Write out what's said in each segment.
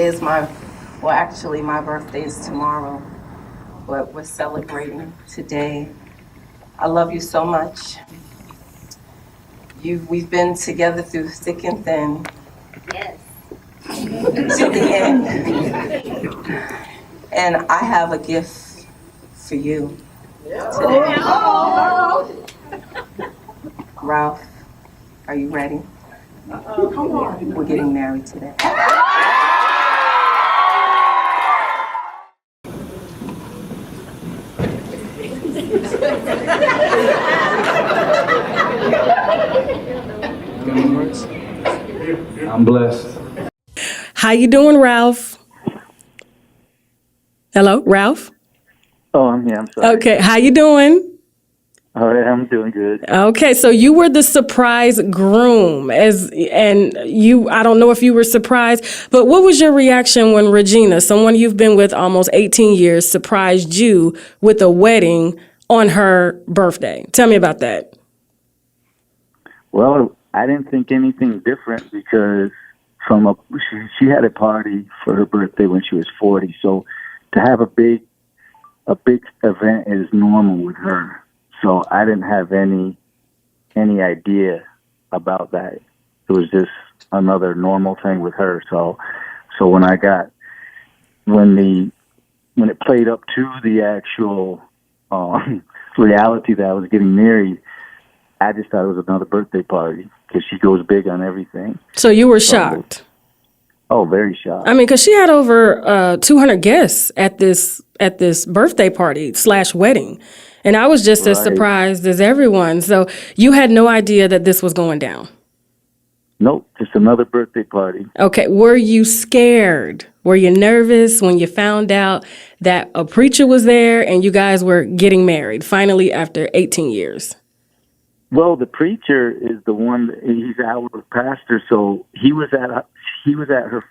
is my birthday is tomorrow, but we're celebrating today. I love you so much. We've been together through thick and thin. Yes. To the end. And I have a gift for you today. Ralph, are you ready? Come on. We're getting married today. I'm blessed. How you doing, Ralph? And Ralph? Oh, I'm here. I'm sorry. Okay, how you doing? All right, I'm doing good. Okay, so you were the surprise groom, I don't know if you were surprised, but what was your reaction when Regina, someone you've been with almost 18 years, surprised you with a wedding on her birthday? Tell me about that. Well, I didn't think anything different because she had a party for her birthday when she was 40, so to have a big event is normal with her. So I didn't have any idea about that. It was just another normal thing with her. So when it played up to the actual reality that I was getting married, I just thought it was another birthday party because she goes big on everything. So you were shocked? Oh, very shocked. I mean, because she had over 200 guests at this birthday party / wedding. And I was just as surprised as everyone. So you had no idea that this was going down? Nope, just another birthday party. Okay, were you scared? Were you nervous when you found out that a preacher was there and you guys were getting married, finally after 18 years? Well, the preacher is the one, he's our pastor, so he was at her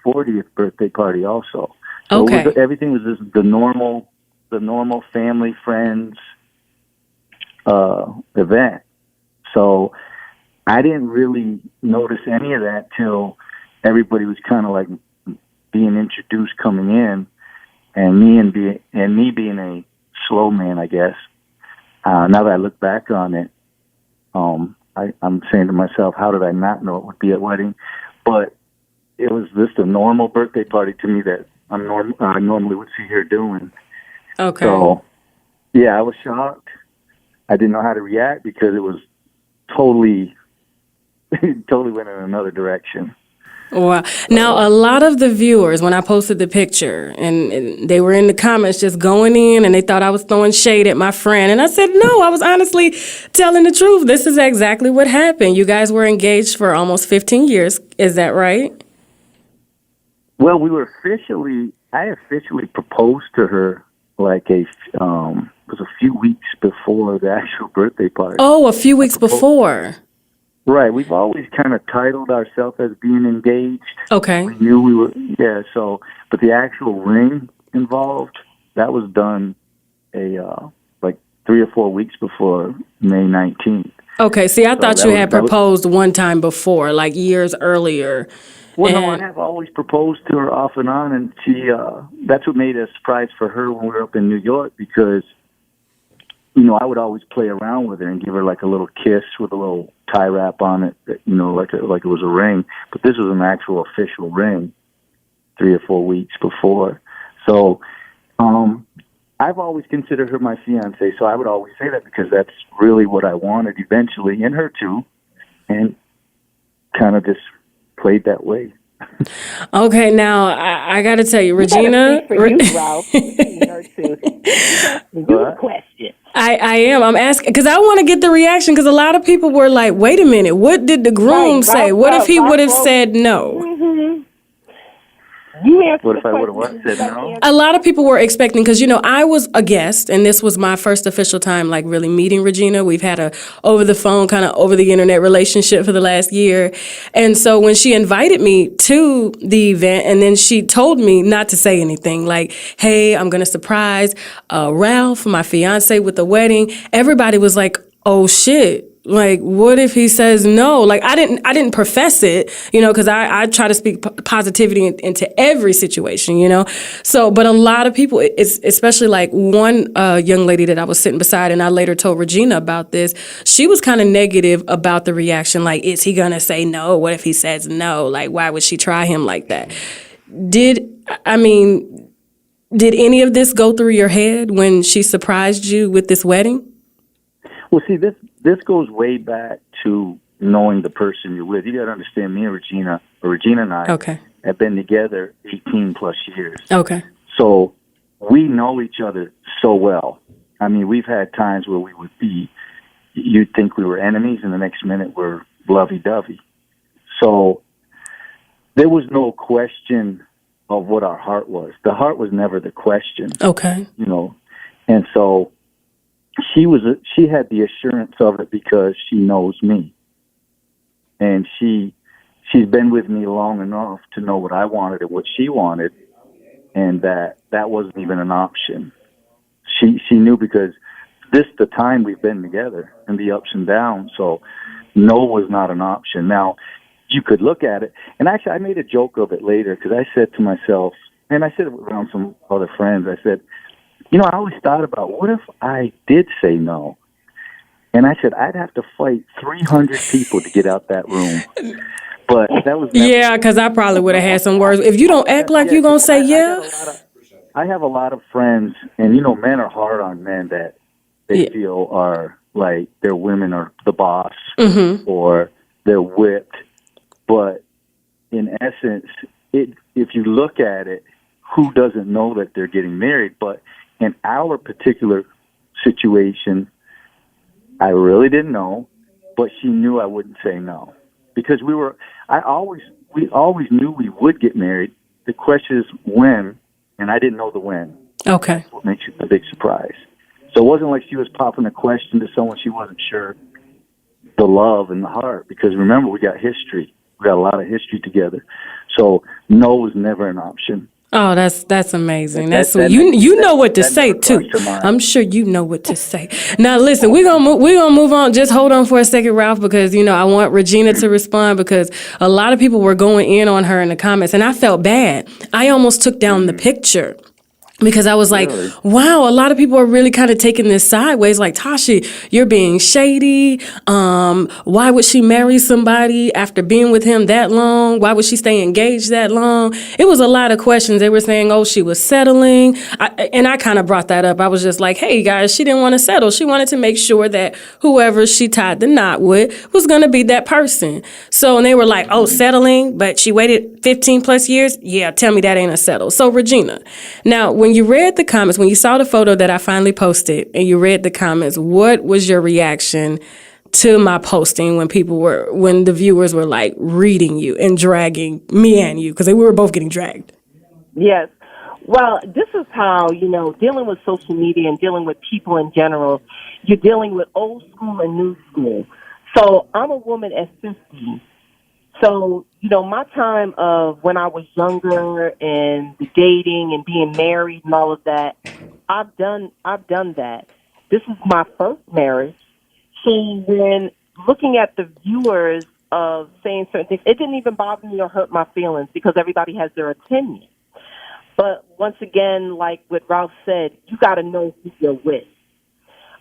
40th birthday party also. So okay. Everything was just the normal family, friends event. So I didn't really notice any of that till everybody was kind of like being introduced coming in, and me being a slow man, I guess. Now that I look back on it, I'm saying to myself, how did I not know it would be a wedding? But it was just a normal birthday party to me that I normally would see her doing. Okay. So, yeah, I was shocked. I didn't know how to react because it was totally went in another direction. Wow. Now, a lot of the viewers, when I posted the picture, and they were in the comments just going in, and they thought I was throwing shade at my friend. And I said, no, I was honestly telling the truth. This is exactly what happened. You guys were engaged for almost 15 years. Is that right? Well, I officially proposed to her it was a few weeks before the actual birthday party. Oh, a few weeks before. Right. We've always kind of titled ourselves as being engaged. Okay. We knew we were, but the actual ring involved, that was done 3 or 4 weeks before May 19th. Okay. See, I thought you had proposed one time before, like years earlier. Well, no, I have always proposed to her off and on, and that's what made a surprise for her when we were up in New York because, I would always play around with her and give her like a little kiss with a little tie wrap on it, like it was a ring. But this was an actual official ring 3 or 4 weeks before. So I've always considered her my fiance, so I would always say that because that's really what I wanted eventually, and her too, and kind of just played that way. Okay, now I got to tell you, Regina. For you, Ralph. Good question. I am. I'm asking because I want to get the reaction because a lot of people were like, "Wait a minute, what did the groom say? What if he would have said no?" Mm-hmm. You answered what if I would have said no? A lot of people were expecting, because, I was a guest, and this was my first official time, like, really meeting Regina. We've had a over-the-phone, kind of over-the-internet relationship for the last year. And so when she invited me to the event, and then she told me not to say anything, like, hey, I'm going to surprise Ralph, my fiance, with the wedding, everybody was like, oh, shit. Like, what if he says no? Like, I didn't profess it, because I try to speak positivity into every situation, So, but a lot of people, it's especially like one young lady that I was sitting beside, and I later told Regina about this. She was kind of negative about the reaction. Like, is he gonna say no? What if he says no? Like, why would she try him like that? Did any of this go through your head when she surprised you with this wedding? Well, see, this goes way back to knowing the person you're with. You got to understand, me and Regina and I have been together 18 plus years. Okay. So we know each other so well. I mean, we've had times where we would be, you'd think we were enemies, and the next minute we're lovey-dovey. So there was no question of what our heart was. The heart was never the question. Okay. And so she had the assurance of it because she knows me, and she's been with me long enough to know what I wanted and what she wanted, and that wasn't even an option. She knew, because the time we've been together and the ups and downs, so no was not an option. Now, you could look at it, and actually I made a joke of it later, because I said to myself, and I said it around some other friends, I said, I always thought about, what if I did say no? And I said, I'd have to fight 300 people to get out that room. But that was never... Yeah, because I probably would have had some words. If you don't act like you're going to say I have a lot of friends, and, men are hard on men that they feel are like their women are the boss, or they're whipped. But in essence, if you look at it, who doesn't know that they're getting married? But in our particular situation, I really didn't know, but she knew I wouldn't say no, because we always knew we would get married. The question is when, and I didn't know the when. Okay. That's what makes it a big surprise. So it wasn't like she was popping a question to someone she wasn't sure. The love and the heart, because remember, we got history. We got a lot of history together. So no was never an option. Oh, that's amazing. You know what to say too. I'm sure you know what to say. Now listen, we're gonna move on. Just hold on for a second, Ralph, because I want Regina to respond, because a lot of people were going in on her in the comments, and I felt bad. I almost took down the picture. Because I was like, wow, a lot of people are really kind of taking this sideways. Like, Tasha, you're being shady. Why would she marry somebody after being with him that long? Why would she stay engaged that long? It was a lot of questions. They were saying, oh, she was settling. And I kind of brought that up. I was just like, hey, guys, she didn't want to settle. She wanted to make sure that whoever she tied the knot with was going to be that person. So, and they were like, oh, settling, but she waited 15 plus years? Yeah, tell me that ain't a settle. So, Regina, now, when you read the comments, when you saw the photo that I finally posted and you read the comments, what was your reaction to my posting when the viewers were like reading you and dragging me and you, because we were both getting dragged? Yes. Well, this is how, dealing with social media and dealing with people in general, you're dealing with old school and new school. So I'm a woman at 50. So, my time of when I was younger and the dating and being married and all of that, I've done that. This is my first marriage. So when looking at the viewers of saying certain things, it didn't even bother me or hurt my feelings, because everybody has their opinion. But once again, like what Ralph said, you got to know who you're with.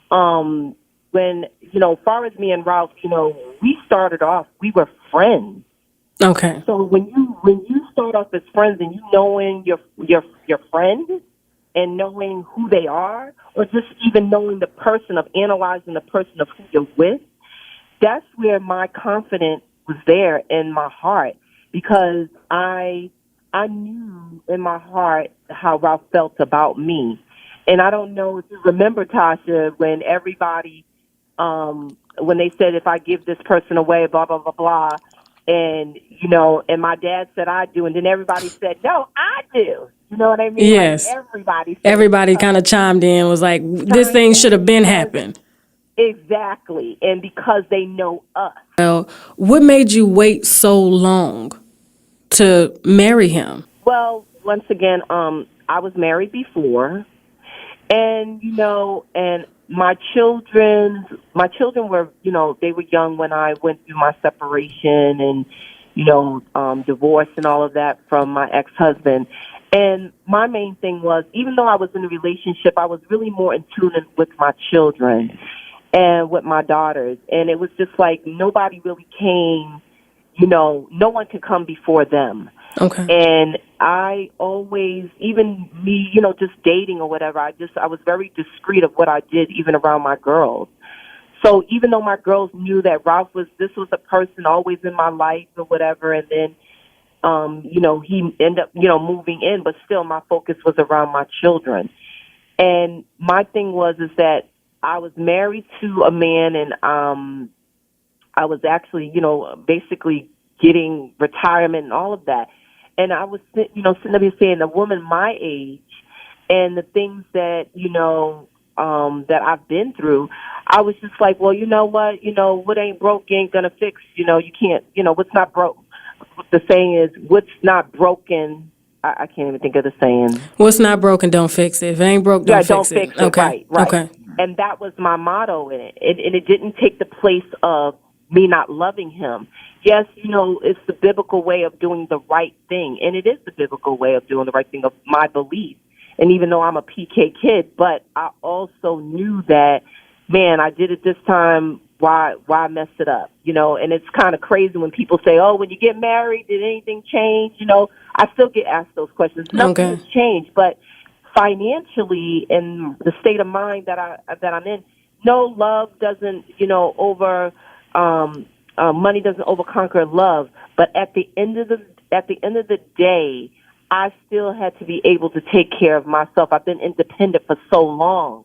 When, as far as me and Ralph, we started off, we were friends. Okay. So when you start off as friends and you knowing your friend and knowing who they are, or just even knowing the person, of analyzing the person of who you're with, that's where my confidence was there in my heart, because I knew in my heart how Ralph felt about me. And I don't know if you remember, Tasha, when everybody, when they said, if I give this person away, blah, blah, blah, blah, and, and my dad said I do, and then everybody said, no, I do. You know what I mean? Yes. Like everybody kind of chimed in, was like, this thing should have been happened. Exactly. And because they know us. Well, what made you wait so long to marry him? Well, once again, I was married before, and, and my children were, they were young when I went through my separation and, divorce and all of that from my ex-husband. And my main thing was, even though I was in a relationship, I was really more in tune with my children and with my daughters. And it was just like nobody really came, no one could come before them. Okay. And I always, even me, just dating or whatever, I was very discreet of what I did, even around my girls. So even though my girls knew that this was a person always in my life or whatever, and then, he ended up, moving in, but still my focus was around my children. And my thing is that I was married to a man, and I was actually, basically getting retirement and all of that. And I was, sitting up here saying, a woman my age and the things that, that I've been through, I was just like, well, you know what? What ain't broke ain't gonna fix. You can't, what's not broke. The saying is, what's not broken, I can't even think of the saying. What's not broken, don't fix it. If it ain't broke, don't fix it. Don't fix it. Okay. Right. Okay. And that was my motto in it. And it didn't take the place of me not loving him. Yes, it's the biblical way of doing the right thing. And it is the biblical way of doing the right thing of my belief. And even though I'm a PK kid, but I also knew that, man, I did it this time. Why mess it up? And it's kind of crazy when people say, oh, when you get married, did anything change? I still get asked those questions. Nothing has changed, but financially and the state of mind that I'm in, no, love doesn't, money doesn't overconquer love. But at the end of the day, I still had to be able to take care of myself. I've been independent for so long.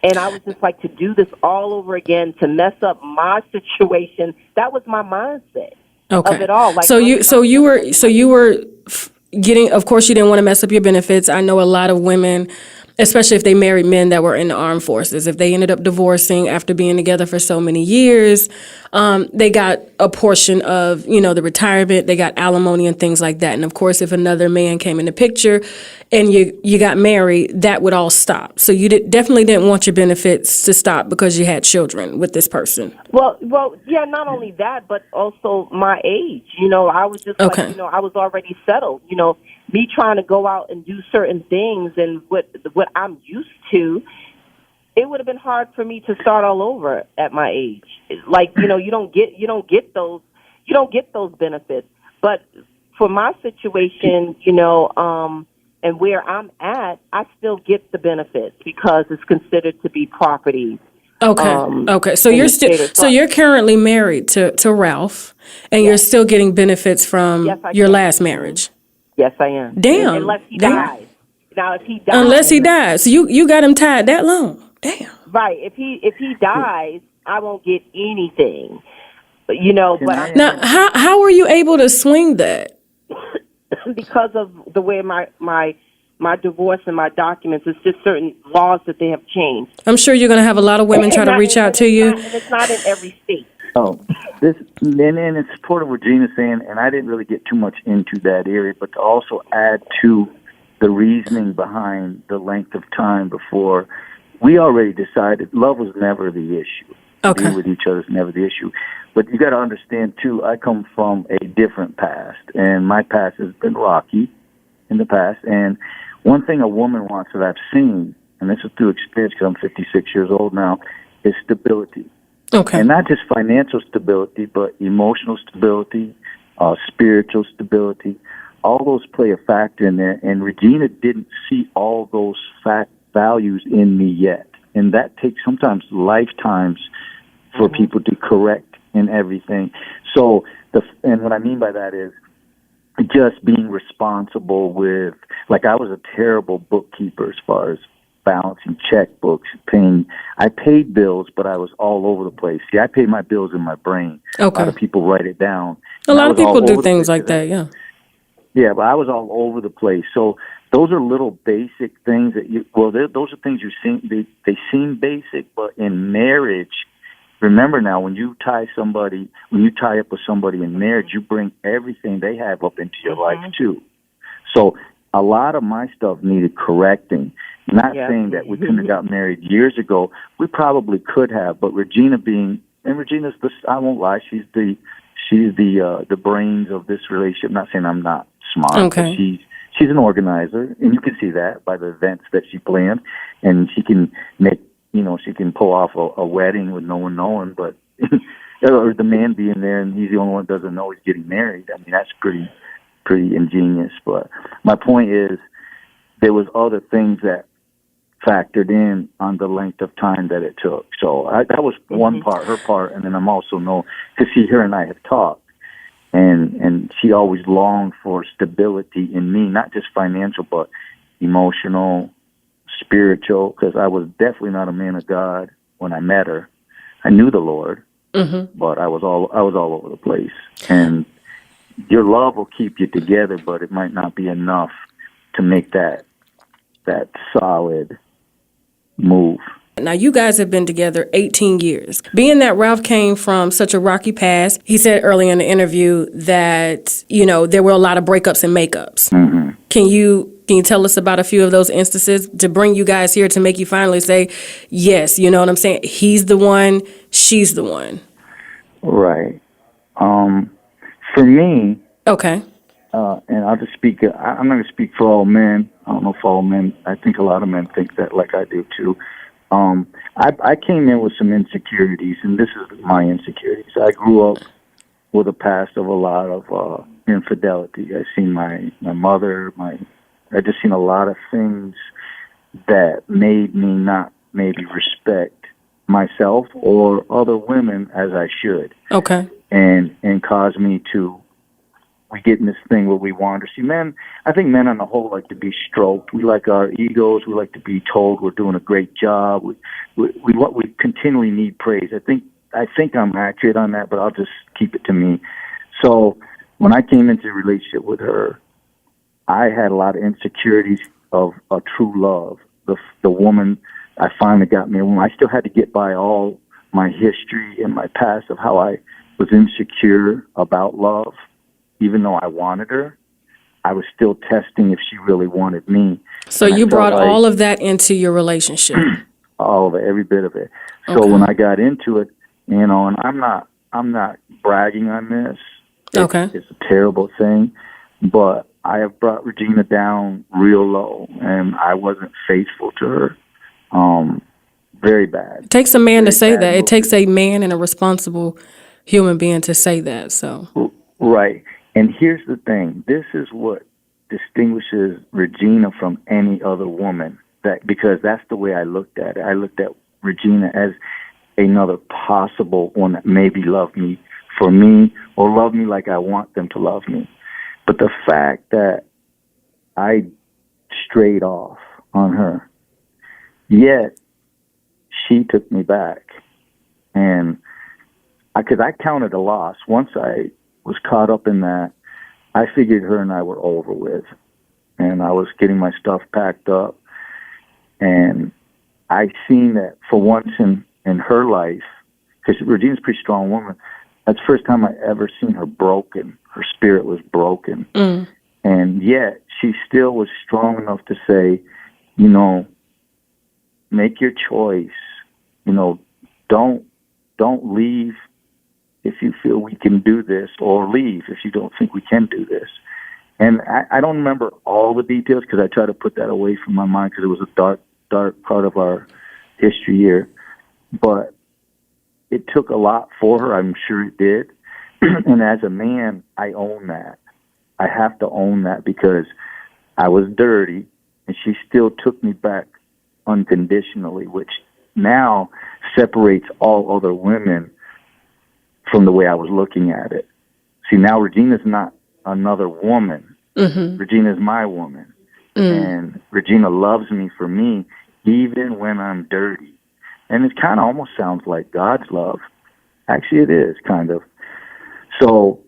And I was just like, to do this all over again, to mess up my situation, that was my mindset of it all. Like, so you were getting, of course you didn't want to mess up your benefits. I know a lot of women, especially if they married men that were in the armed forces, if they ended up divorcing after being together for so many years, they got a portion of, the retirement, they got alimony and things like that. And of course, if another man came in the picture and you got married, that would all stop. So you definitely didn't want your benefits to stop because you had children with this person. Well, yeah, not only that, but also my age. I was just like, I was already settled. Me trying to go out and do certain things and what I'm used to, it would have been hard for me to start all over at my age. Like, you don't get those benefits. But for my situation, and where I'm at, I still get the benefits because it's considered to be property. Okay. So you're currently married to Ralph, and you're still getting benefits from your last marriage. Yes, I am. Damn. Unless he dies. Now, if he dies. Unless he dies. So you got him tied that long. Damn. Right. If he dies, I won't get anything. But now, how were you able to swing that? Because of the way my divorce and my documents, it's just certain laws that they have changed. I'm sure you're going to have a lot of women try to reach out to you. And it's not in every state. Oh, and in support of what Regina's saying, and I didn't really get too much into that area, but to also add to the reasoning behind the length of time before, we already decided love was never the issue. Okay. Being with each other is never the issue. But you got to understand, too, I come from a different past, and my past has been rocky in the past. And one thing a woman wants that I've seen, and this is through experience because I'm 56 years old now, is stability. Okay. And not just financial stability, but emotional stability, spiritual stability. All those play a factor in there. And Regina didn't see all those values in me yet. And that takes sometimes lifetimes for people to correct in everything. So, and what I mean by that is just being responsible with, like I was a terrible bookkeeper as far as balancing checkbooks, I paid bills, but I was all over the place. See, I pay my bills in my brain. Okay. A lot of people write it down. A lot of people do things like that, yeah. Yeah, but I was all over the place. So those are little basic things that those are things they seem basic, but in marriage, remember now, when you tie up with somebody in marriage, you bring everything they have up into your life too. So a lot of my stuff needed correcting. Not Yeah. saying that we couldn't have got married years ago. We probably could have, but Regina's the, I won't lie, she's the brains of this relationship. Not saying I'm not smart, Okay. but she's an organizer, and you can see that by the events that she planned, and she can make, she can pull off a wedding with no one knowing, but or the man being there and he's the only one that doesn't know he's getting married. I mean, that's pretty ingenious. But my point is, there was other things that factored in on the length of time that it took. So that was one part, her part, and then I'm also know, because her and I have talked, and she always longed for stability in me, not just financial, but emotional, spiritual, because I was definitely not a man of God when I met her. I knew the Lord, but I was all over the place. And your love will keep you together, but it might not be enough to make that solid move. Now, you guys have been together 18 years. Being that Ralph came from such a rocky past, he said earlier in the interview that, there were a lot of breakups and makeups. Mm-hmm. Can you tell us about a few of those instances to bring you guys here to make you finally say, yes, you know what I'm saying? He's the one, she's the one. Right. For me, Okay. and I'll just speak, I'm not going to speak for all men. I don't know if all men, I think a lot of men think that like I do too. I came in with some insecurities, and this is my insecurities. I grew up with a past of a lot of infidelity. I seen my mother, I just seen a lot of things that made me not maybe respect myself or other women as I should. Okay. And caused me to, we get in this thing where we wander. See, I think men on the whole like to be stroked. We like our egos. We like to be told we're doing a great job. We continually need praise. I think I'm accurate on that, but I'll just keep it to me. So when I came into a relationship with her, I had a lot of insecurities of a true love. The woman I finally got me. I still had to get by all my history and my past of how I was insecure about love. Even though I wanted her, I was still testing if she really wanted me. So you brought all of that into your relationship. All of it, every bit of it. So Okay. when I got into it, and I'm not bragging on this. It's a terrible thing, but I have brought Regina down real low, and I wasn't faithful to her. Very bad. It takes a man to say that. Movement. It takes a man and a responsible human being to say that. So right. And here's the thing. This is what distinguishes Regina from any other woman. Because that's the way I looked at it. I looked at Regina as another possible one that maybe loved me for me or loved me like I want them to love me. But the fact that I strayed off on her, yet she took me back. And because I counted a loss. Once I was caught up in that, I figured her and I were over with. And I was getting my stuff packed up. And I seen that for once in her life, because Regina's a pretty strong woman, that's the first time I ever seen her broken. Her spirit was broken. And yet she still was strong enough to say, make your choice. Don't leave if you feel we can do this, or leave if you don't think we can do this. And I don't remember all the details because I try to put that away from my mind because it was a dark part of our history here. But it took a lot for her. I'm sure it did. And as a man, I own that. I have to own that because I was dirty and she still took me back unconditionally, which now separates all other women from the way I was looking at it. See, now Regina's not another woman. Regina's my woman. And Regina loves me for me, even when I'm dirty. And it kind of almost sounds like God's love. Actually, it is, kind of. So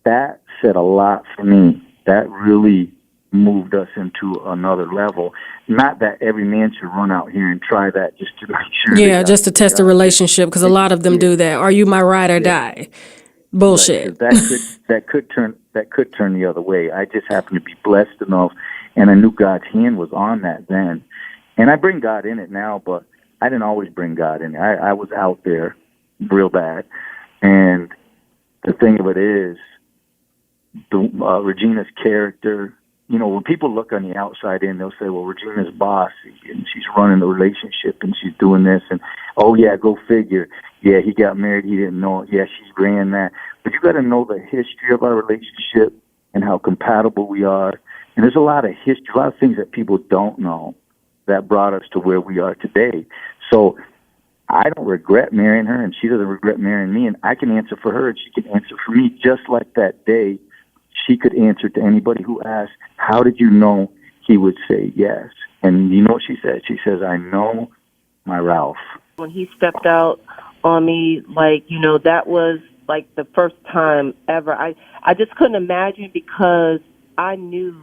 that said a lot for me. That really moved us into another level. Not that every man should run out here and try that just to make sure. Yeah, just to test a relationship, because a lot of them do that. Are you my ride or die? Bullshit. Right, that could turn the other way. I just happened to be blessed enough, and I knew God's hand was on that then. And I bring God in it now, but I didn't always bring God in it. I was out there real bad. And the thing of it is, Regina's character, you know, when people look on the outside in, they'll say, well, Regina's bossy and she's running the relationship and she's doing this. And, oh, yeah, go figure. Yeah, he got married. He didn't know it. Yeah, she ran that. But you got to know the history of our relationship and how compatible we are. And there's a lot of history, a lot of things that people don't know that brought us to where we are today. So I don't regret marrying her, and she doesn't regret marrying me, and I can answer for her, and she can answer for me, just like that day she could answer to anybody who asked, how did you know he would say yes? And you know what she said? She says, I know my Ralph. When he stepped out on me, like, you know, that was like the first time ever. I just couldn't imagine, because I knew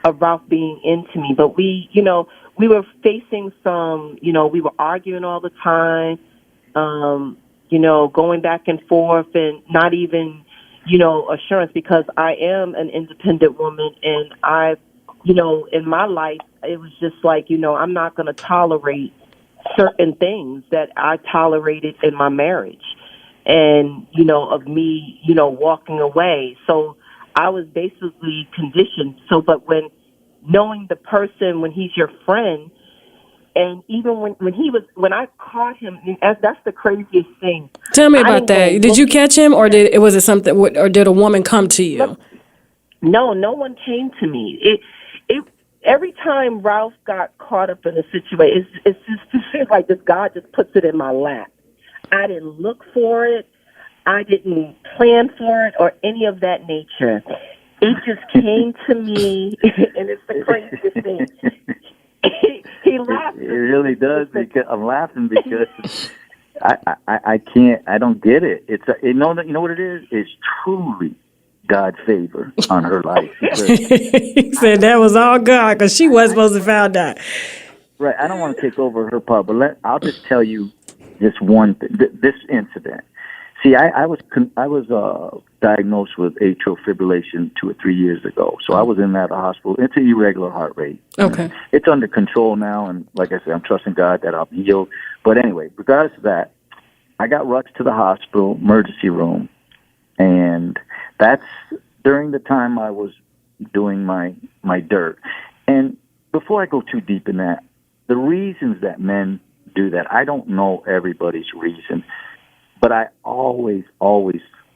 of Ralph being into me, but we, you know, we were facing some, you know, we were arguing all the time, you know, going back and forth, and not even, you know, assurance, because I am an independent woman, and I, you know, in my life, it was just like, you know, I'm not going to tolerate certain things that I tolerated in my marriage, and, you know, of me, you know, walking away. So I was basically conditioned. So, but when knowing the person, when he's your friend, and even when I caught him, that's the craziest thing. Tell me about that. Did you catch him, or was it something, or did a woman come to you? No one came to me. It every time Ralph got caught up in a situation, it's just like this. God just puts it in my lap. I didn't look for it. I didn't plan for it or any of that nature. It just came to me, and it's the craziest thing. He laughed. It really does, because I'm laughing because I can't. I don't get it. You know what it is? It's truly God's favor on her life. He said that was all God, because she wasn't supposed to find out. Right. I don't want to take over her part, but I'll just tell you this one this incident. See, I was diagnosed with atrial fibrillation 2 or 3 years ago. So I was in that hospital. It's an irregular heart rate. Okay. It's under control now, and like I said, I'm trusting God that I'll be healed. But anyway, regardless of that, I got rushed to the hospital emergency room, and that's during the time I was doing my dirt. And before I go too deep in that, the reasons that men do that, I don't know everybody's reason. But I always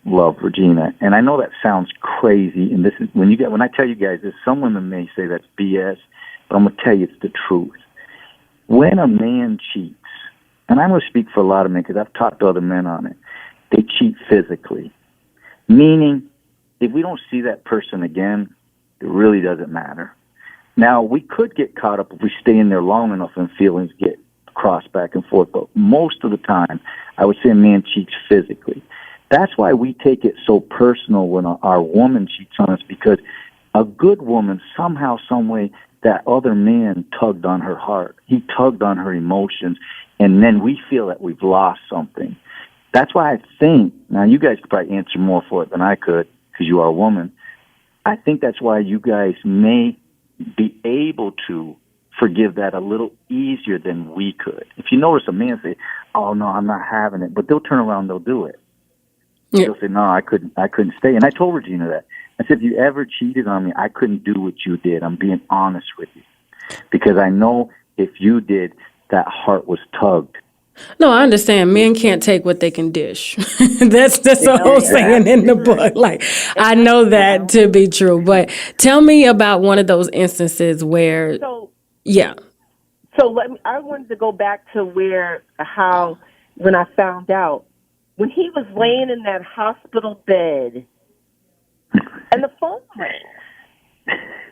love Regina, and I know that sounds crazy. And this is when I tell you guys this, some women may say that's BS, but I'm gonna tell you it's the truth. When a man cheats, and I'm gonna speak for a lot of men because I've talked to other men on it, they cheat physically, meaning if we don't see that person again, it really doesn't matter. Now we could get caught up if we stay in there long enough and feelings get cross back and forth, but most of the time, I would say a man cheats physically. That's why we take it so personal when our woman cheats on us, because a good woman, somehow, some way, that other man tugged on her heart. He tugged on her emotions, and then we feel that we've lost something. That's why I think, now you guys could probably answer more for it than I could, because you are a woman. I think that's why you guys may be able to forgive that a little easier than we could. If you notice a man say, oh, no, I'm not having it, but they'll turn around, they'll do it. Yeah. They'll say, no, I couldn't stay. And I told Regina that. I said, if you ever cheated on me, I couldn't do what you did. I'm being honest with you. Because I know if you did, that heart was tugged. No, I understand. Men can't take what they can dish. That's the whole saying in the book. Like, I know that to be true. But tell me about one of those instances where, yeah. So I wanted to go back to when I found out, when he was laying in that hospital bed, and the phone rang.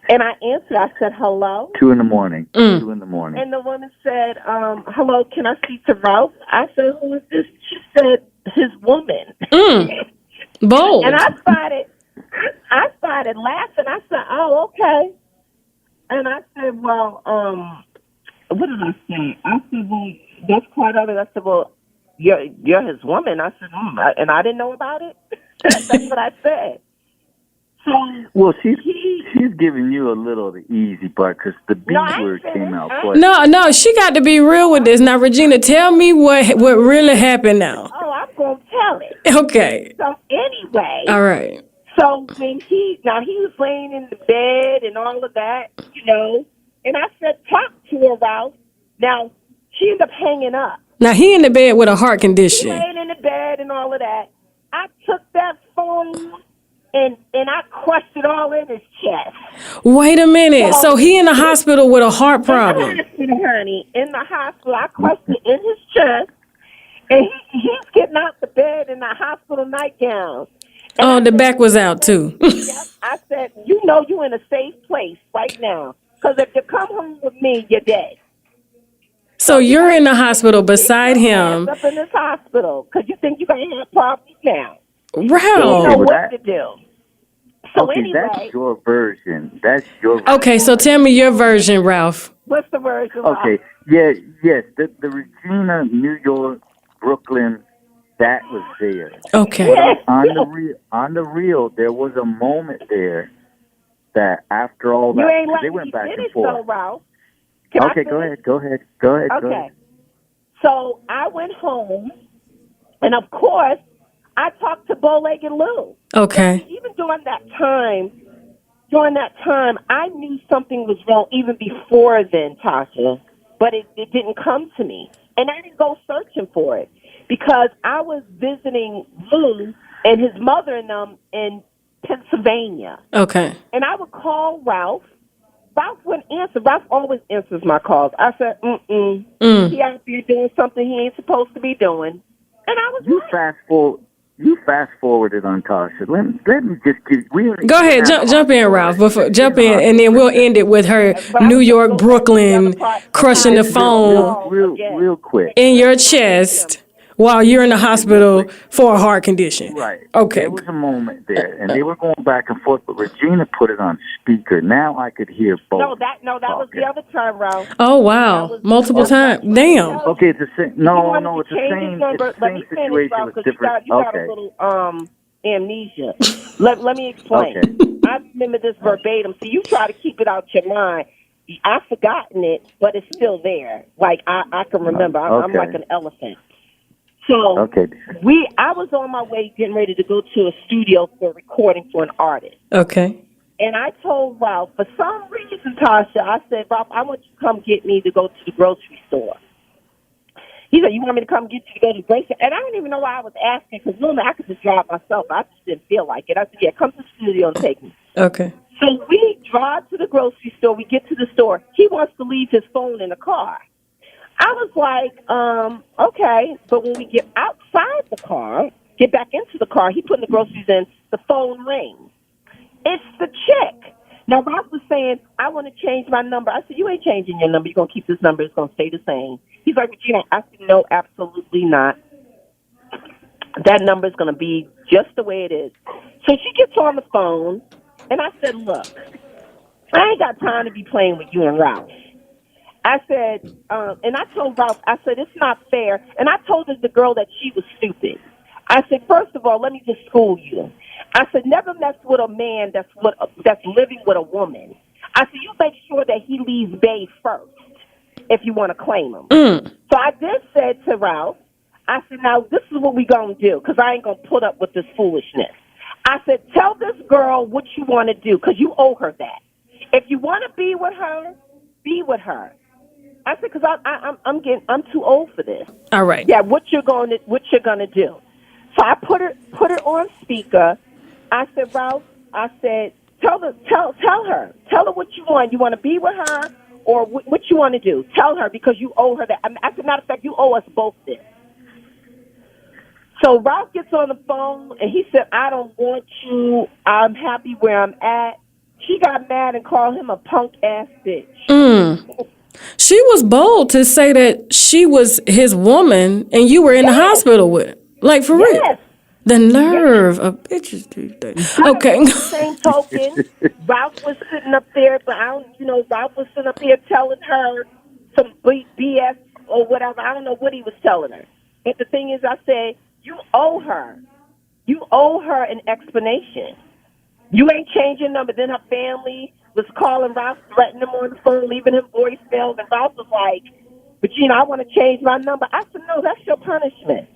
And I answered. I said, hello? 2 in the morning. 2 in the morning. And the woman said, hello, can I speak to Ralph? I said, who is this? She said, his woman. Bold. And I started laughing. I said, oh, okay. And I said, well, what did I say? I said, well, that's quite other. I said, well, you're his woman. I said, and I didn't know about it. That's what I said. So well, she's giving you a little of the easy part because the B word came out. But No, she got to be real with this. Now, Regina, tell me what really happened now. Oh, I'm going to tell it. Okay. So anyway. All right. So when he was laying in the bed and all of that, and I said, talk to her, Ralph. Now, she ended up hanging up. Now, he in the bed with a heart He condition. laying in the bed and all of that. I took that phone and I crushed it all in his chest. Wait a minute. So he in the hospital with a heart problem. In the hospital, honey. In the hospital. I crushed it in his chest. And he's getting out the bed in the hospital nightgown. And the back was out, too. Yep. I said, you in a safe place right now. Because if you come home with me, you're dead. So you're in the hospital beside him. Up in this hospital. Because you think you're going to have problems now. Wow. You know what to do. So okay, anyway. that's your version. Okay, so tell me your version, Ralph. What's the version? Okay, yes. The Regina, New York, Brooklyn, that was there. Okay. On the real, there was a moment there that after all that, you ain't like they went back did and it, forth. though, Ralph. Okay, go ahead. Okay. So I went home, and of course, I talked to Bow-Legged Lou. Okay. Even during that time, I knew something was wrong even before then, Tasha, but it didn't come to me. And I didn't go searching for it because I was visiting Lou and his mother and them in Pennsylvania. Okay. And I would call Ralph. Ralph wouldn't answer. Ralph always answers my calls. I said, he out there doing something he ain't supposed to be doing. And I was You fast forwarded on Tasha. Let me just give. Go ahead, jump in, Ralph. Jump in, and then we'll end it with her New York, Brooklyn, crushing the phone real quick in your chest while you're in the hospital for a heart condition. Right. Okay. There was a moment there, and they were going back and forth, but Regina put it on speaker. Now I could hear both. No, that was the other time, Ralph. Oh wow, multiple times. Damn. Okay, it's the same. No, it's the change same. Number. It's the same situation with different. You got a little amnesia. Let me explain. Okay. I remember this verbatim. So you try to keep it out your mind. I've forgotten it, but it's still there. Like I can remember. I'm like an elephant. So I was on my way getting ready to go to a studio for a recording for an artist. Okay. And I told Ralph, for some reason, Tasha, I said, Ralph, I want you to come get me to go to the grocery store. He said, you want me to come get you to go to the grocery store? And I don't even know why I was asking, because normally I could just drive myself. I just didn't feel like it. I said, yeah, come to the studio and take me. Okay. So we drive to the grocery store. We get to the store. He wants to leave his phone in the car. I was like, okay. But when we get outside the car, get back into the car, he putting the groceries in, the phone rings. It's the chick. Now, Ralph was saying, I want to change my number. I said, you ain't changing your number. You're going to keep this number. It's going to stay the same. He's like, Regina, I said, no, absolutely not. That number is going to be just the way it is. So she gets on the phone, and I said, look, I ain't got time to be playing with you and Ralph. I said, and I told Ralph, I said, it's not fair. And I told the girl that she was stupid. I said, first of all, let me just school you. I said, never mess with a man that's living with a woman. I said, you make sure that he leaves Bay first if you want to claim him. So I then said to Ralph, I said, now this is what we going to do, because I ain't going to put up with this foolishness. I said, tell this girl what you want to do, because you owe her that. If you want to be with her, be with her. I said, because I'm too old for this. All right. Yeah, what you're gonna do. So I put her on speaker. I said, Ralph, I said, tell her what you want. You want to be with her, or what you want to do? Tell her, because you owe her that. As a matter of fact, you owe us both this. So Ralph gets on the phone and he said, I don't want you. I'm happy where I'm at. She got mad and called him a punk ass bitch. She was bold to say that she was his woman and you were in the hospital with her. Like, for real. The nerve of bitches these days. Okay. Same token, Ralph was sitting up there, but Ralph was sitting up there telling her some BS or whatever. I don't know what he was telling her. But the thing is, I said, you owe her. You owe her an explanation. You ain't changing your number. Then her family was calling Ralph, threatening him on the phone, leaving him voicemails, and Ralph was like, Regina, I want to change my number. I said, no, that's your punishment.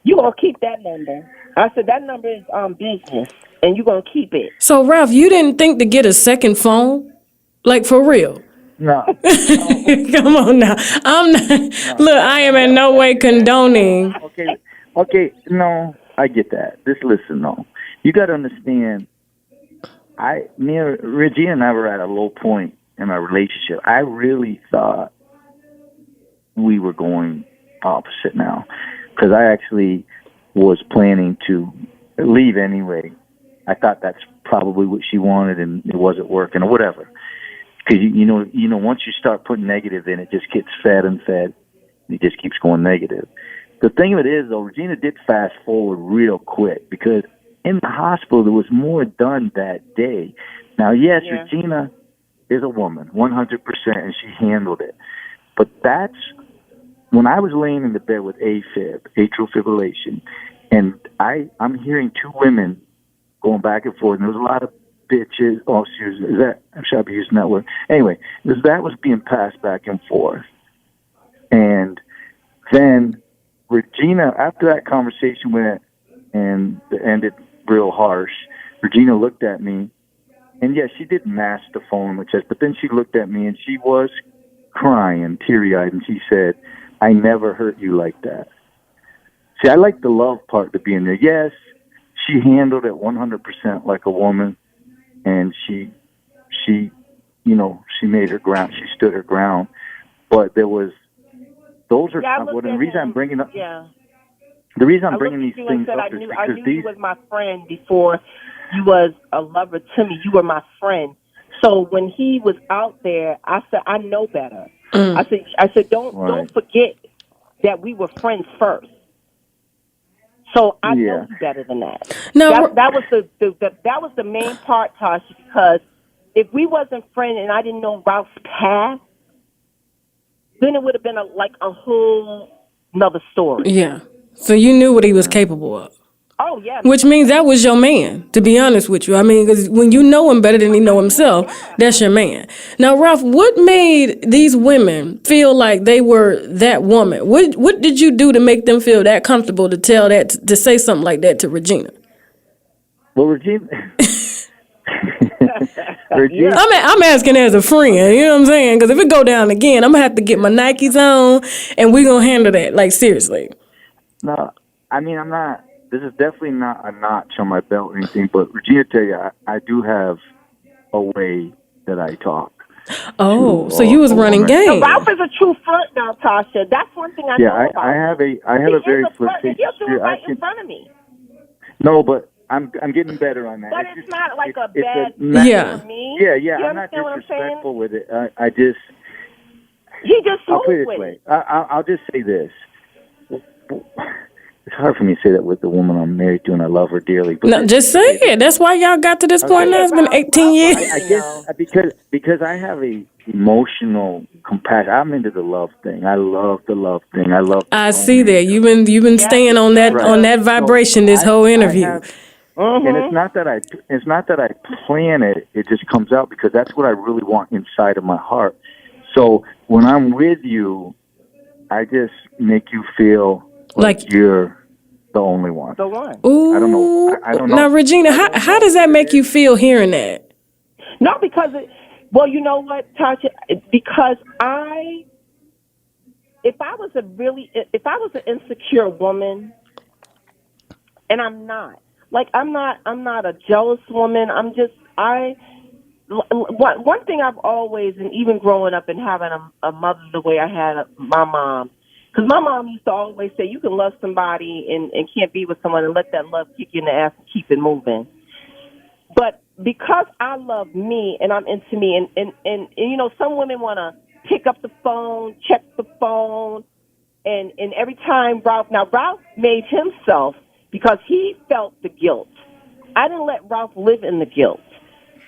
You gonna keep that number. I said, that number is business, and you gonna keep it. So, Ralph, you didn't think to get a second phone? Like, for real? No, Come on now. I'm not. Look, I am in no way condoning. okay, no, I get that. Just listen, though. You got to understand, me and Regina and I were at a low point in our relationship. I really thought we were going opposite now, because I actually was planning to leave anyway. I thought that's probably what she wanted, and it wasn't working, or whatever. Because you know, once you start putting negative in, it just gets fed and fed. It just keeps going negative. The thing of it is, though, Regina did fast forward real quick, because in the hospital there was more done that day. Now, yes, yeah. Regina is a woman, 100%, and she handled it. But that's when I was laying in the bed with AFib, atrial fibrillation, and I'm hearing two women going back and forth, and there was a lot of bitches. Oh, seriously, I should be using that word. Anyway, that was being passed back and forth. And then Regina, after that conversation went and ended real harsh, Regina looked at me, and yes, she did mask the phone in my chest, but then she looked at me and she was crying, teary-eyed, and she said, I never hurt you like that. See, I like the love part to be in there. Yes, she handled it 100% like a woman, and she made her ground. She stood her ground. But there was, the reason I'm bringing up, the reason I'm bringing these things up is because I knew you was my friend before you was a lover to me. You were my friend. So when he was out there, I said, I know better. I said, don't forget that we were friends first. So I know you better than that. No, that was the main part, Tasha, because if we wasn't friends and I didn't know Ralph's past, then it would have been a whole another story. Yeah. So you knew what he was capable of. Oh, yeah. Which means that was your man, to be honest with you. I mean, because when you know him better than he know himself, that's your man. Now, Ralph, what made these women feel like they were that woman? What did you do to make them feel that comfortable to tell that, to say something like that to Regina? Well, Regina... I'm asking as a friend, you know what I'm saying? Because if it go down again, I'm going to have to get my Nikes on, and we're going to handle that, like, seriously. No, I mean, I'm not... This is definitely not a notch on my belt or anything, but Regina, tell you, I do have a way that I talk. Oh, so you was running game. Ralph is a true flirt now, Tasha. That's one thing I know about. I have a very flirtatious. He'll do it right in front of me. No, but I'm getting better on that. But it's not like a bad for me. Yeah. I'm not disrespectful with it. I just. He just I'll put it this way. I'll just say this. It's hard for me to say that with the woman I'm married to and I love her dearly. But no, just say it. That's why y'all got to this point now. It's been 18 years. I guess because I have a emotional compassion. I'm into the love thing. I love the love thing. I see that. You've been staying on that vibration this whole interview. And it's not that I plan it. It just comes out because that's what I really want inside of my heart. So when I'm with you, I just make you feel like you're the only one. The one. Ooh. I don't know. Now, Regina, how does that make you feel hearing that? No, because you know what, Tasha? Because if I was an insecure woman, and I'm not. Like I'm not a jealous woman. One thing I've always, and even growing up and having a mother the way I had my mom. Because my mom used to always say, you can love somebody and can't be with someone and let that love kick you in the ass and keep it moving. But because I love me and I'm into me, and you know, some women want to pick up the phone, check the phone, and every time Ralph made himself because he felt the guilt. I didn't let Ralph live in the guilt.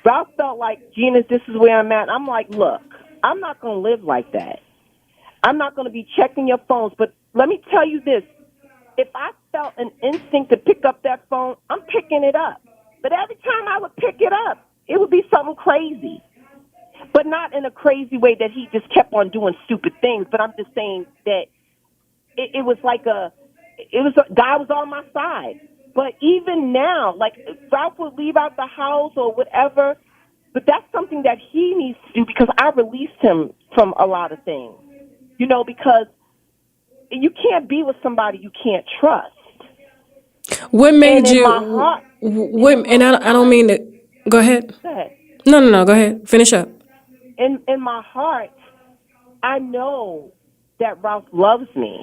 Ralph felt like, Gina, this is where I'm at. I'm like, look, I'm not going to live like that. I'm not going to be checking your phones, but let me tell you this. If I felt an instinct to pick up that phone, I'm picking it up. But every time I would pick it up, it would be something crazy. But not in a crazy way that he just kept on doing stupid things. But I'm just saying that it was like God was on my side. But even now, like Ralph would leave out the house or whatever, but that's something that he needs to do because I released him from a lot of things. Because you can't be with somebody you can't trust. What made And in you? my heart, And I don't mean to. Go ahead. go ahead. No. Go ahead. Finish up. In my heart, I know that Ralph loves me,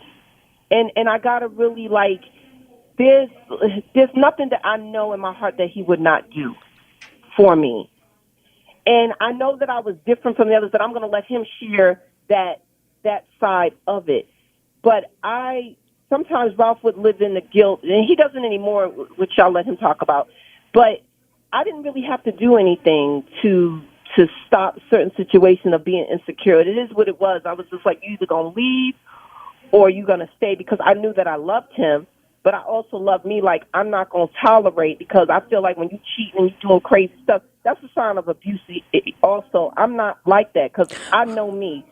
and I gotta really like. There's nothing that I know in my heart that he would not do for me, and I know that I was different from the others. That I'm gonna let him share that side of it. But sometimes Ralph would live in the guilt, and he doesn't anymore, which I'll let him talk about. But I didn't really have to do anything to stop certain situations of being insecure. It is what it was. I was just like, you either going to leave or you going to stay because I knew that I loved him, but I also love me. Like, I'm not going to tolerate because I feel like when you cheat and you're doing crazy stuff, that's a sign of abuse. Also, I'm not like that because I know me.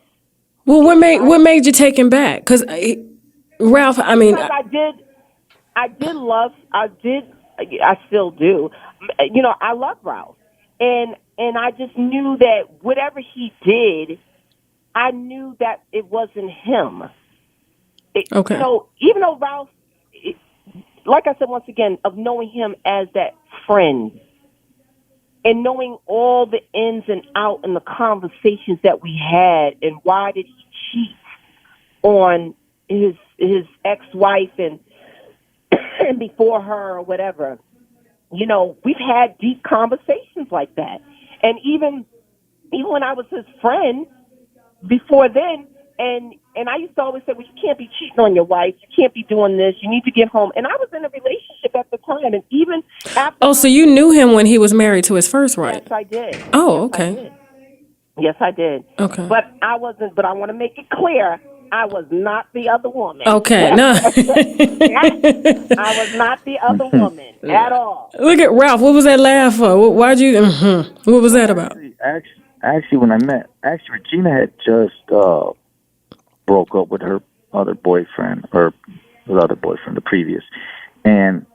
Well, what made you take him back? Because Ralph, I mean, Because I still do. I love Ralph. And I just knew that whatever he did, I knew that it wasn't him. okay. Even though Ralph, like I said once again, of knowing him as that friend and knowing all the ins and outs and the conversations that we had and why did he cheat on his ex-wife and before her or whatever. We've had deep conversations like that. And even when I was his friend before then, and I used to always say, well, you can't be cheating on your wife. You can't be doing this. You need to get home. And I was in a relationship at the time. And even after... Oh, so you knew him when he was married to his first wife? Yes, I did. Oh, okay. Yes, I did. Okay. But I wasn't, but I want to make it clear, I was not the other woman. Okay, no. I was not the other woman at all. Look at Ralph. What was that laugh for? Why'd you? What was that about? Actually, when I met, Regina had just broke up with her other boyfriend, or the other boyfriend, the previous. And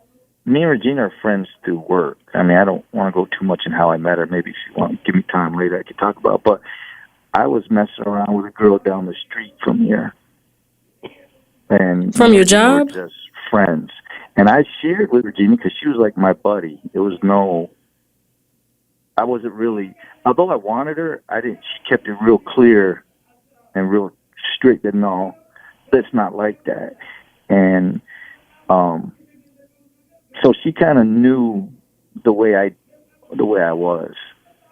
me and Regina are friends through work. I mean, I don't want to go too much in how I met her. Maybe if you want to give me time later, I could talk about it. But I was messing around with a girl down the street from here. And from your job? We were just friends. And I shared with Regina because she was like my buddy. I wasn't really, although I wanted her, she kept it real clear and real strict that no, it's not like that. And so she kind of knew the way I was.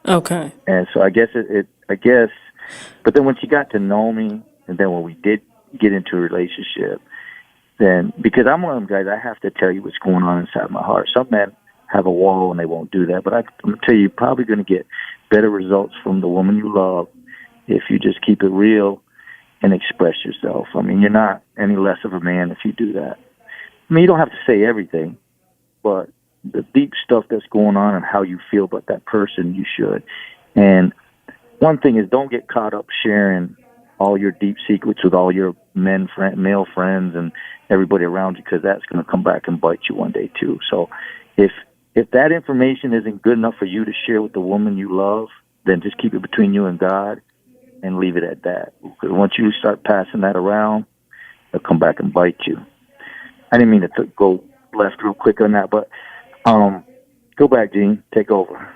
Okay. And so I guess but then when she got to know me, and then when we did get into a relationship, then, because I'm one of them guys, I have to tell you what's going on inside my heart. Some men have a wall and they won't do that, but I'm going to tell you, you're probably going to get better results from the woman you love if you just keep it real and express yourself. I mean, you're not any less of a man if you do that. I mean, you don't have to say everything, but the deep stuff that's going on and how you feel about that person, you should. And one thing is, don't get caught up sharing all your deep secrets with all your male friends and everybody around you, because that's going to come back and bite you one day too. So if that information isn't good enough for you to share with the woman you love, then just keep it between you and God and leave it at that. Because once you start passing that around, it'll come back and bite you. I didn't mean to go left real quick on that, but go back, Gene. Take over.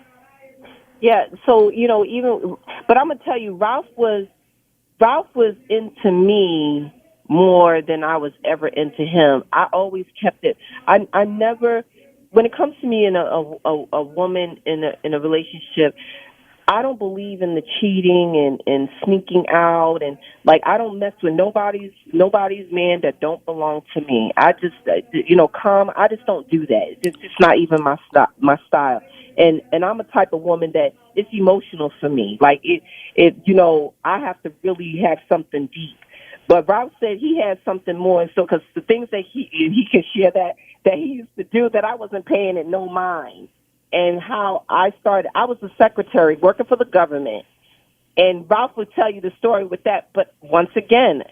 Yeah, so, but I'm going to tell you, Ralph was into me more than I was ever into him. I always kept it. I never, when it comes to me and a woman in a relationship, I don't believe in the cheating and sneaking out, and like I don't mess with nobody's man that don't belong to me. I just I just don't do that. It's just not even my style. And I'm a type of woman that it's emotional for me. Like I have to really have something deep. But Ralph said he had something more, and so because the things that he can share that he used to do that I wasn't paying it no mind. and how I started. I was a secretary working for the government, and Ralph would tell you the story with that. But once again,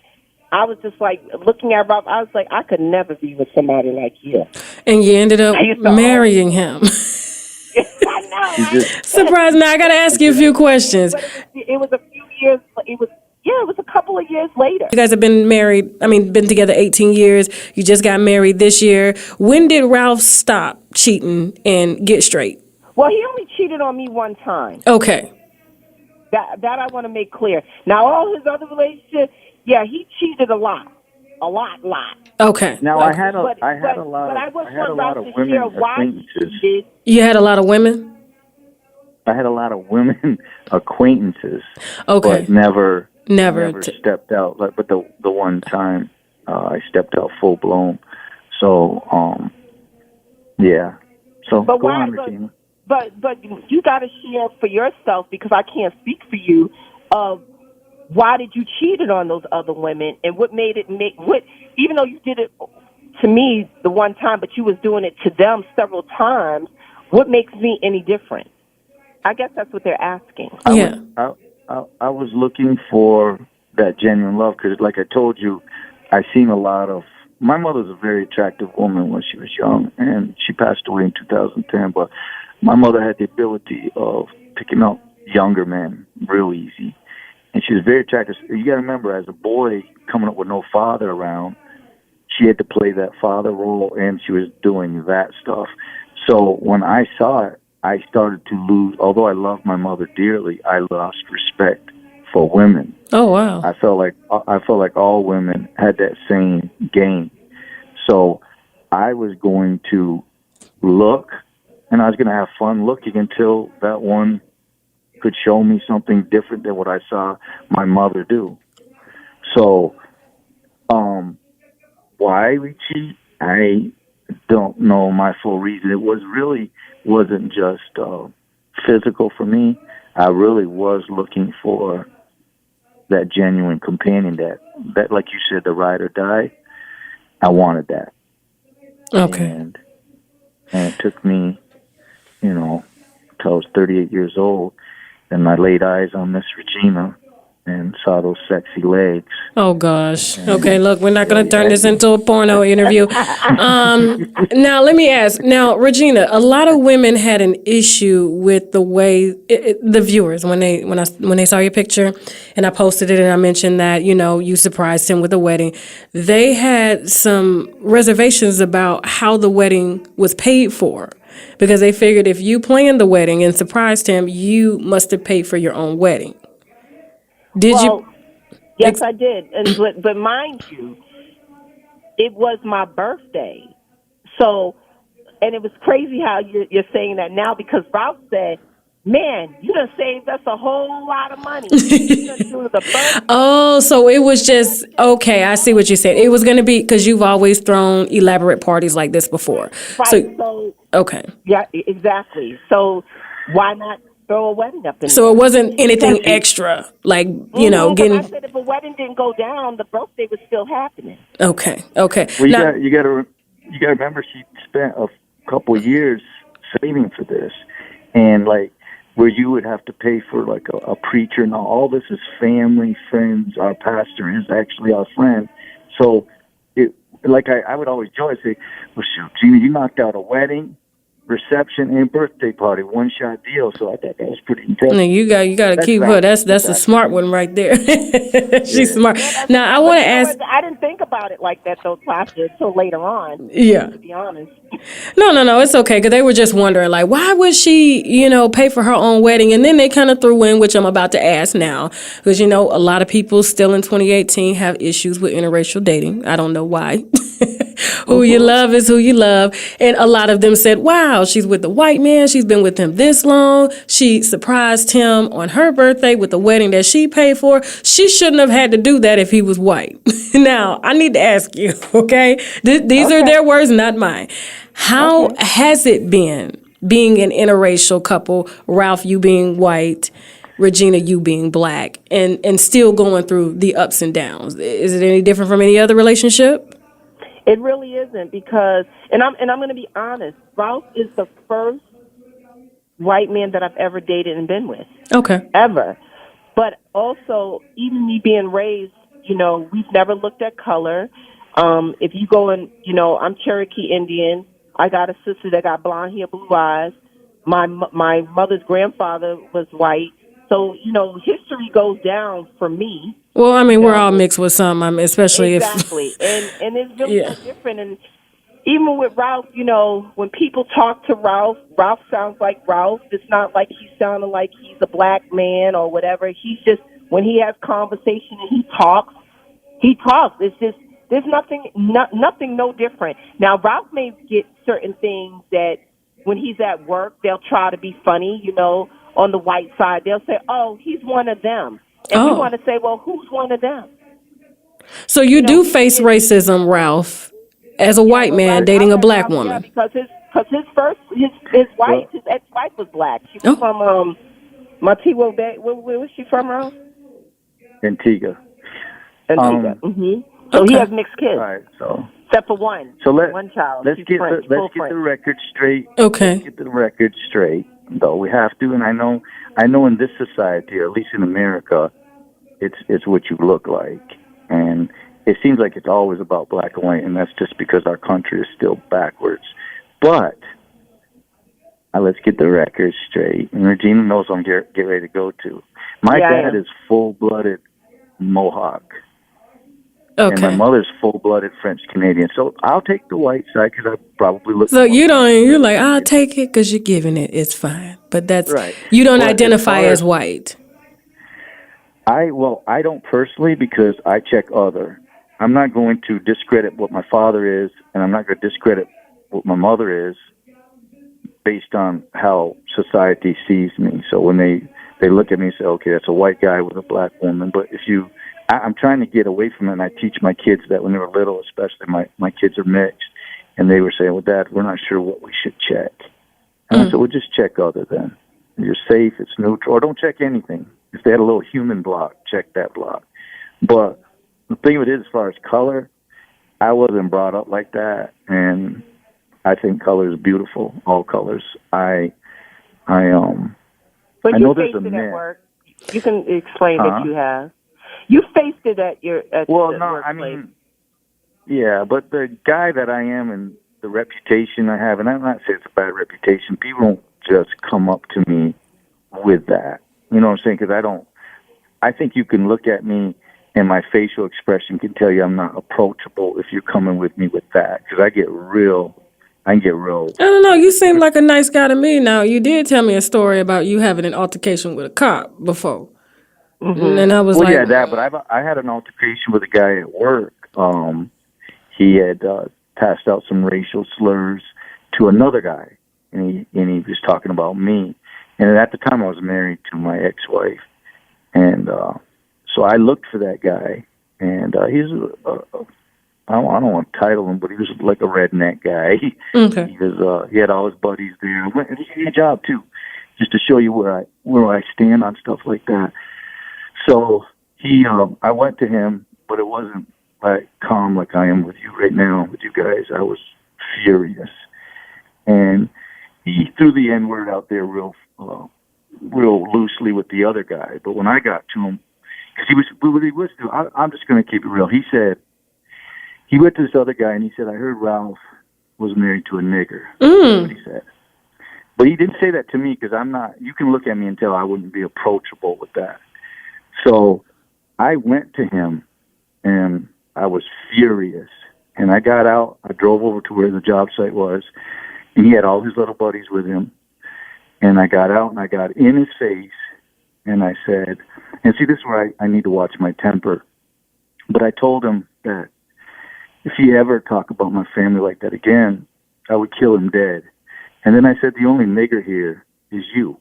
I was just like looking at Ralph. I was like, I could never be with somebody like you. And you ended up I used to marrying him. I know, right? Surprise! Now I got to ask you a few questions. But it was a few years. It was a couple of years later. You guys have been married, been together 18 years. You just got married this year. When did Ralph stop cheating and get straight? Well, he only cheated on me one time. Okay. That I want to make clear. Now, all his other relationships, yeah, he cheated a lot. Okay. Now I had a lot Ralph of to women share why he acquaintances. cheated. You had a lot of women? I had a lot of women acquaintances, Okay. but never Never stepped out. But the one time I stepped out full blown. So yeah. So But go why? on, Regina. But you got to share for yourself, because I can't speak for you. Why did you cheated on those other women, and what made it even though you did it to me the one time, but you was doing it to them several times, what makes me any different? I guess that's what they're asking. I was looking for that genuine love because, like I told you, I seen a lot of. My mother was a very attractive woman when she was young, and she passed away in 2010. But my mother had the ability of picking up younger men real easy, and she was very attractive. You got to remember, as a boy coming up with no father around, she had to play that father role, and she was doing that stuff. So when I saw it, I started to lose. Although I loved my mother dearly, I lost respect for women. Oh wow! I felt like all women had that same game. So I was going to look, and I was going to have fun looking until that one could show me something different than what I saw my mother do. So, why we cheat, I don't know my full reason. It wasn't just physical for me. I really was looking for that genuine companion that like you said, the ride or die. I wanted that. Okay. And it took me, till I was 38 years old, and I laid eyes on Miss Regina and saw those sexy legs. Oh gosh. Okay, look, we're not going to turn this into a porno interview. Now let me ask. Now, Regina, a lot of women had an issue with the way the viewers when they saw your picture, and I posted it and I mentioned that you surprised him with a wedding. They had some reservations about how the wedding was paid for. Because they figured if you planned the wedding and surprised him, you must have paid for your own wedding. Did you? Yes, I did. But mind you, it was my birthday. So, and it was crazy how you're saying that now, because Ralph said, man, you done saved us a whole lot of money. You done do the birthday. Oh, so it was just, okay, I see what you said. It was going to be, because you've always thrown elaborate parties like this before. Right, so okay. Yeah, exactly. So why not throw a wedding up in So it wasn't anything extra, like, getting. I said if a wedding didn't go down, the birthday was still happening. Okay. Well, you got to remember, she spent a couple years saving for this, and where you would have to pay for a preacher. Now all this is family, friends. Our pastor is actually our friend, so I would always joke and say, well, shoot, Gina, you knocked out a wedding, reception, and birthday party, one shot deal. So I thought that was pretty impressive. No, you got to keep her. That's a smart one right there. She's smart. Now I want to ask. I didn't think about it like that though, Tasha, until later on. Yeah. To be honest. No, it's okay, because they were just wondering, why would she, pay for her own wedding? And then they kind of threw in, which I'm about to ask now, because, a lot of people still in 2018 have issues with interracial dating. I don't know why. Who you love is who you love. And a lot of them said, wow, she's with the white man. She's been with him this long. She surprised him on her birthday with the wedding that she paid for. She shouldn't have had to do that if he was white. Now, I need to ask you, okay? These are their words, not mine. How has it been being an interracial couple, Ralph, you being white, Regina, you being black, and still going through the ups and downs? Is it any different from any other relationship? It really isn't, because, and I'm going to be honest, Ralph is the first white man that I've ever dated and been with, Okay. ever. But also, even me being raised, we've never looked at color. If you go and, I'm Cherokee Indian. I got a sister that got blonde hair, blue eyes. My mother's grandfather was white. So, history goes down for me. Well, I mean, we're all With, mixed with some, especially if. exactly. And it's really Yeah. no different. And even with Ralph, when people talk to Ralph sounds like Ralph. It's not like he's sounding like he's a black man or whatever. He's just, when he has conversation and he talks. It's just, there's nothing no different. Now, Ralph may get certain things that when he's at work, they'll try to be funny, on the white side. They'll say, oh, he's one of them. And we want to say, well, who's one of them? So you do face racism, Ralph, as a white man dating a black woman. Yeah, because his ex-wife was black. She was from Montego Bay. Where was she from, Ralph? Antigua. So he has mixed kids. All right, so except for one. So one child. Let's get the record straight. Okay. Let's get the record straight. Though we have to, and I know in this society, or at least in America, it's what you look like, and it seems like it's always about black and white, and that's just because our country is still backwards. But let's get the record straight. And Regina knows I'm get ready to go to. My dad is full-blooded Mohawk. Okay. And my mother's full-blooded French-Canadian. So I'll take the white side because I probably look... So you're like, I'll take it because you're giving it. It's fine. But that's... Right. You don't identify as white. I don't personally because I check other. I'm not going to discredit what my father is, and I'm not going to discredit what my mother is based on how society sees me. So when they look at me and say, okay, that's a white guy with a black woman. But I'm trying to get away from it, and I teach my kids that when they were little, especially my kids are mixed, and they were saying, well, Dad, we're not sure what we should check. And I said, well, just check other then. You're safe, it's neutral, or don't check anything. If they had a little human block, check that block. But the thing of it is, as far as color, I wasn't brought up like that, and I think color is beautiful, all colors. But I know there's a myth. At work. You can explain that you have. You faced it at your workplace. I mean, yeah, but the guy that I am and the reputation I have, and I'm not saying it's a bad reputation, people don't just come up to me with that. You know what I'm saying? Because I think you can look at me and my facial expression can tell you I'm not approachable if you're coming with me with that. Because I can get real. I don't know. You seem like a nice guy to me. Now, you did tell me a story about you having an altercation with a cop before. Mm-hmm. And I was yeah, that. But I had an altercation with a guy at work. He had passed out some racial slurs to another guy, and he was talking about me. And at the time, I was married to my ex-wife, and so I looked for that guy. And he's I don't want to title him, but he was like a redneck guy. Okay. He had all his buddies there. And he had a job too, just to show you where I stand on stuff like that. So I went to him, but it wasn't like calm like I am with you right now with you guys. I was furious, and he threw the N-word out there real loosely with the other guy. But when I got to him, because I'm just going to keep it real. He said he went to this other guy and he said, "I heard Ralph was married to a nigger." That's what he said. But he didn't say that to me because I'm not. You can look at me and tell I wouldn't be approachable with that. So I went to him, and I was furious. And I got out. I drove over to where the job site was, and he had all his little buddies with him. And I got out, and I got in his face, and I said, and see, this is where I need to watch my temper. But I told him that if he ever talked about my family like that again, I would kill him dead. And then I said, the only nigger here is you.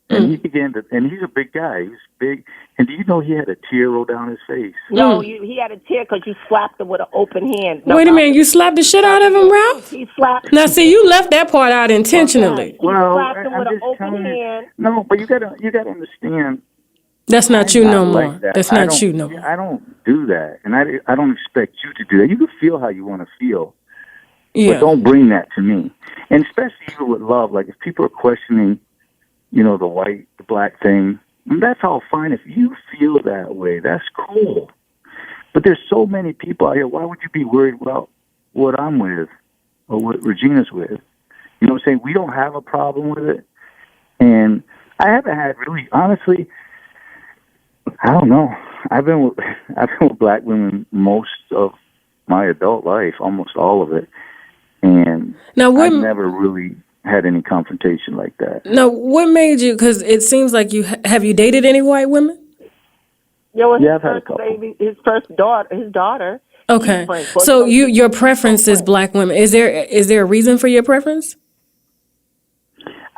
And he began to, and he's a big guy. He's big. And do you know he had a tear roll down his face? No, he had a tear because you slapped him with an open hand. No, wait a minute, you slapped the shit out of him, Ralph? He slapped. Now, see, you left that part out intentionally. Well, he slapped him with an open hand. No, but you gotta understand. That's not you no more. That's not you no more. I don't do that, and I don't expect you to do that. You can feel how you want to feel, Yeah. But don't bring that to me. And especially even with love, like if people are questioning, the black thing, that's all fine. If you feel that way, that's cool. But there's so many people out here. Why would you be worried about what I'm with or what Regina's with? You know what I'm saying? We don't have a problem with it. And I haven't had really, honestly, I don't know. I've been with black women most of my adult life, almost all of it. And Now, I've never really had any confrontation like that. Now, what made you, because it seems like have you dated any white women? I've had a couple. His daughter. Okay. So your preference is black women. Is there a reason for your preference?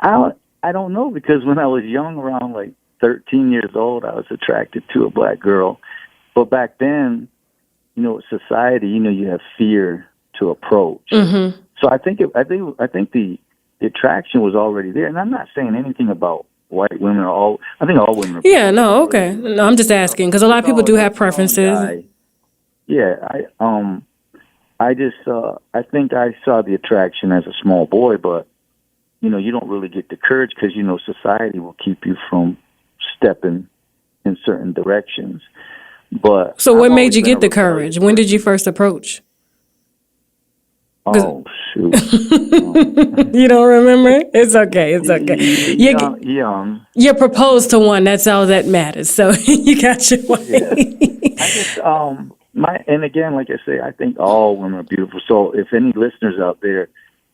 I don't know, because when I was young, around like 13 years old, I was attracted to a black girl. But back then, with society, you have fear to approach. Mm-hmm. So I think the attraction was already there. And I'm not saying anything about white women I think all women are. Yeah, no, okay. No, I'm just asking, because a lot of people do have preferences. Yeah, I think I saw the attraction as a small boy, but you don't really get the courage because society will keep you from stepping in certain directions. But so, what made you get the courage? When did you first approach? Oh shoot! You don't remember? It's okay. It's okay. Young. You proposed to one. That's all that matters. So you got your way. Yeah. I just and again, like I say, I think all women are beautiful. So if any listeners out there,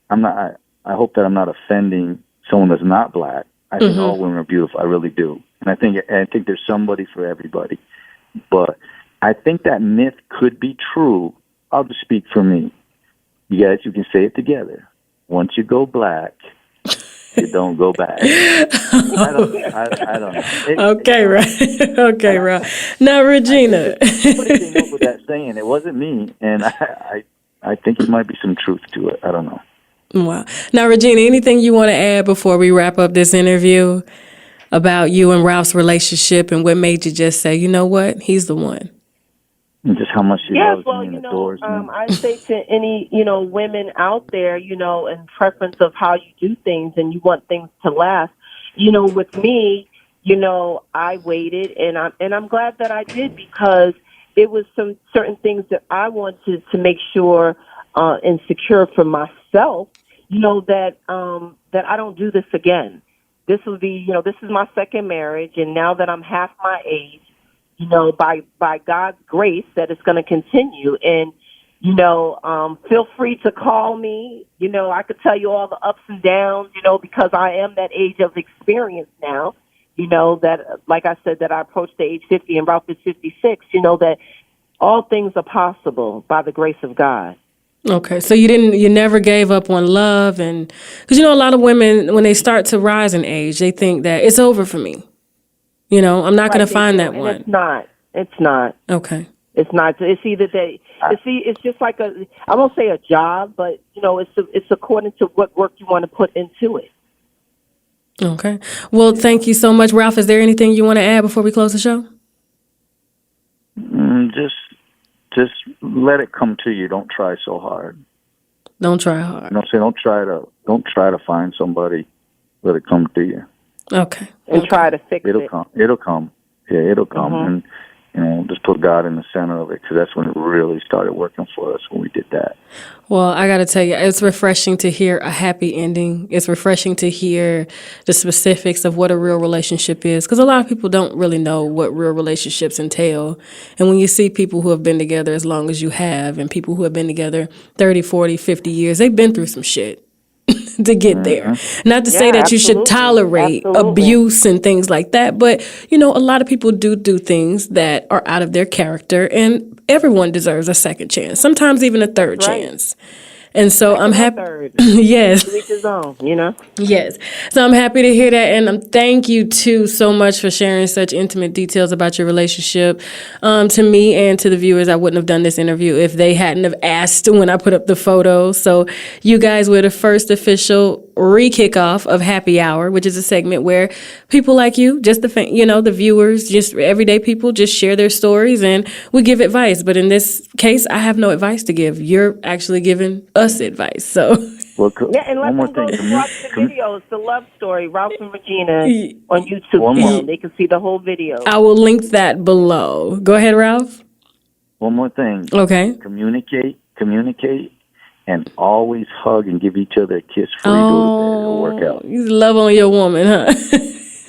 I hope that I'm not offending someone that's not black. I think all women are beautiful. I really do, and I think there's somebody for everybody. But I think that myth could be true. I'll just speak for me. You guys, you can say it together. Once you go black, you don't go back. I don't know. Okay, right. Okay, right. Now, Regina. Somebody came up with that saying. It wasn't me, and I think there might be some truth to it. I don't know. Wow. Now, Regina, anything you want to add before we wrap up this interview about you and Ralph's relationship and what made you just say, you know what, he's the one? And just how much she loves me and adores me. I say to any, women out there, in preference of how you do things and you want things to last, with me, I waited and I'm glad that I did, because it was some certain things that I wanted to make sure and secure for myself, that I don't do this again. This will be, this is my second marriage, and now that I'm half my age, by God's grace, that it's going to continue. And, feel free to call me. I could tell you all the ups and downs, because I am that age of experience now, that, like I said, that I approached the age 50 and Ralph is 56, that all things are possible by the grace of God. Okay, so you never gave up on love, and because a lot of women, when they start to rise in age, they think that it's over for me. I'm not going to find that one. It's not. It's not. Okay. It's not. It's either it's just like I won't say a job, but it's according to what work you want to put into it. Okay. Well, thank you so much, Ralph. Is there anything you want to add before we close the show? Just let it come to you. Don't try so hard. Don't try hard. Don't try to find somebody. Let it come to you. Okay. And try to fix it. It'll come. Yeah, it'll come. And just put God in the center of it, because that's when it really started working for us, when we did that. Well, I got to tell you, it's refreshing to hear a happy ending. It's refreshing to hear the specifics of what a real relationship is, because a lot of people don't really know what real relationships entail. And when you see people who have been together as long as you have, and people who have been together 30, 40, 50 years, they've been through some shit to get there. Not to say that you should tolerate abuse and things like that, but a lot of people do things that are out of their character, and everyone deserves a second chance, sometimes even a third chance. And so I'm happy. Yes. His own, Yes. So I'm happy to hear that. And thank you, too, so much for sharing such intimate details about your relationship. To me and to the viewers, I wouldn't have done this interview if they hadn't have asked when I put up the photos. So you guys were the first official re-kickoff of Happy Hour, which is a segment where people like you, just the viewers, just everyday people, just share their stories and we give advice. But in this case, I have no advice to give. You're actually giving us advice. So. Well, Yeah, and let one more them go thing. to watch the videos, the love story, Ralph and Regina on YouTube One channel. more. They can see the whole video. I will link that below. Go ahead, Ralph. One more thing. Okay. Communicate, and always hug and give each other a kiss before you go to bed. It'll work out. You love on your woman, huh?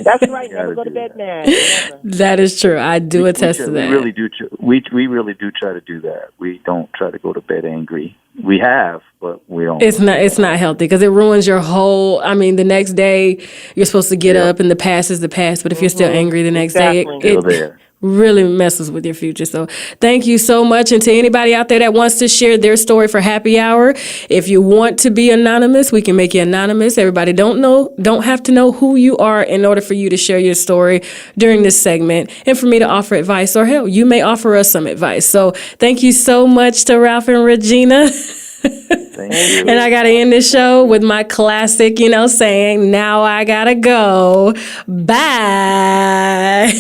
That's right. Never go to bed mad. Never. That is true. I do attest to that. We really do. We really do try to do that. We don't try to go to bed angry. We have, but we don't. It's not healthy because it ruins your whole. I mean, the next day you're supposed to get up, and the past is the past. But if you're still angry the next day, it really messes with your future. So thank you so much. And to anybody out there that wants to share their story for Happy Hour, if you want to be anonymous, we can make you anonymous. Everybody don't have to know who you are in order for you to share your story during this segment and for me to offer advice, or hell, you may offer us some advice. So thank you so much to Ralph and Regina. Thank you. And I got to end this show with my classic, saying, now I got to go. Bye.